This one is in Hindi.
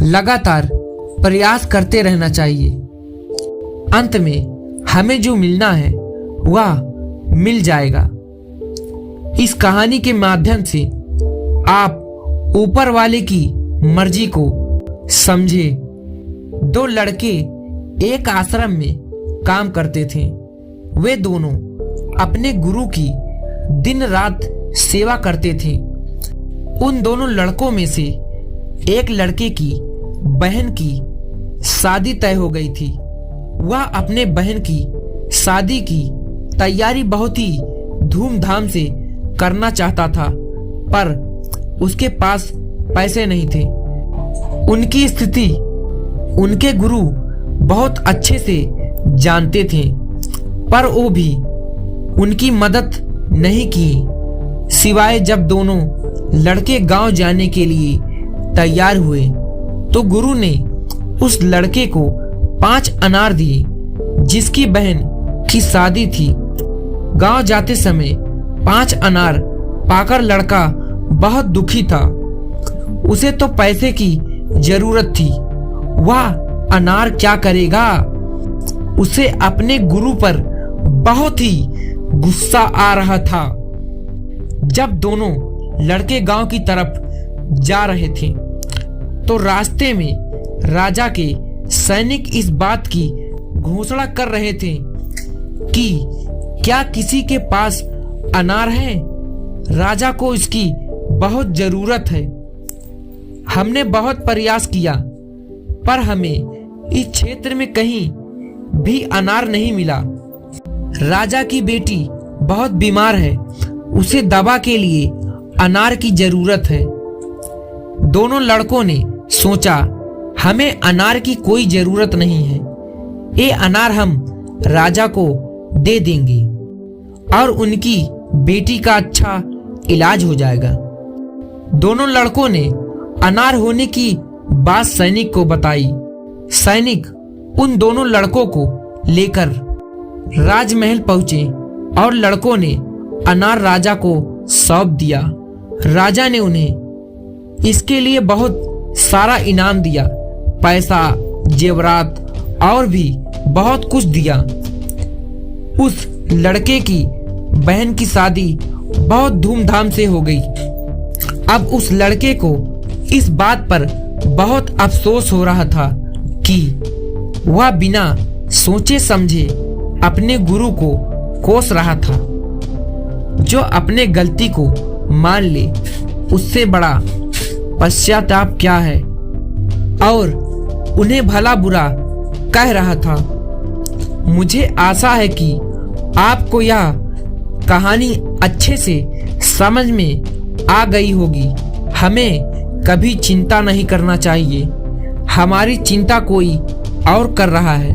लगातार प्रयास करते रहना चाहिए। अंत में हमें जो मिलना है वह मिल जाएगा। इस कहानी के माध्यम से आप ऊपर वाले की मर्जी को समझे। दो लड़के एक आश्रम में काम करते थे। वे दोनों अपने गुरु की दिन रात सेवा करते थे। उन दोनों लड़कों में से एक लड़के की बहन की शादी तय हो गई थी। वह अपने बहन की शादी की तैयारी बहुत ही धूमधाम से करना चाहता था, पर उसके पास पैसे नहीं थे। उनकी स्थिति उनके गुरु बहुत अच्छे से जानते थे, पर वो भी उनकी मदद नहीं की। सिवाय जब दोनों लड़के गांव जाने के लिए तैयार हुए तो गुरु ने उस लड़के को 5 अनार दिए जिसकी बहन की शादी थी। गांव जाते समय 5 अनार पाकर लड़का बहुत दुखी था। उसे तो पैसे की जरूरत थी, वह अनार क्या करेगा। उसे अपने गुरु पर बहुत ही गुस्सा आ रहा था। जब दोनों लड़के गांव की तरफ जा रहे थे तो रास्ते में राजा के सैनिक इस बात की घोषणा कर रहे थे कि क्या किसी के पास अनार है, राजा को इसकी बहुत जरूरत है। हमने बहुत प्रयास किया पर हमें इस क्षेत्र में कहीं भी अनार नहीं मिला। राजा की बेटी बहुत बीमार है, उसे दवा के लिए अनार की जरूरत है। दोनों लड़कों ने सोचा हमें अनार की कोई जरूरत नहीं है, ये अनार हम राजा को दे देंगे और उनकी बेटी का अच्छा इलाज हो जाएगा। दोनों लड़कों ने अनार होने की बात सैनिक को बताई। सैनिक उन दोनों लड़कों को लेकर राजमहल पहुंचे और लड़कों ने अनार राजा को सौंप दिया। राजा ने उन्हें इसके लिए बहुत सारा इनाम दिया, पैसा, जेवरात और भी बहुत कुछ दिया। उस लड़के की बहन की शादी बहुत धूमधाम से हो गई। अब उस लड़के को इस बात पर बहुत अफसोस हो रहा था कि वह बिना सोचे समझे अपने गुरु को कोस रहा था। जो अपने गलती को मान ले उससे बड़ा पश्चाताप क्या है, और उन्हें भला बुरा कह रहा था। मुझे आशा है कि आपको यह कहानी अच्छे से समझ में आ गई होगी। हमें कभी चिंता नहीं करना चाहिए, हमारी चिंता कोई और कर रहा है।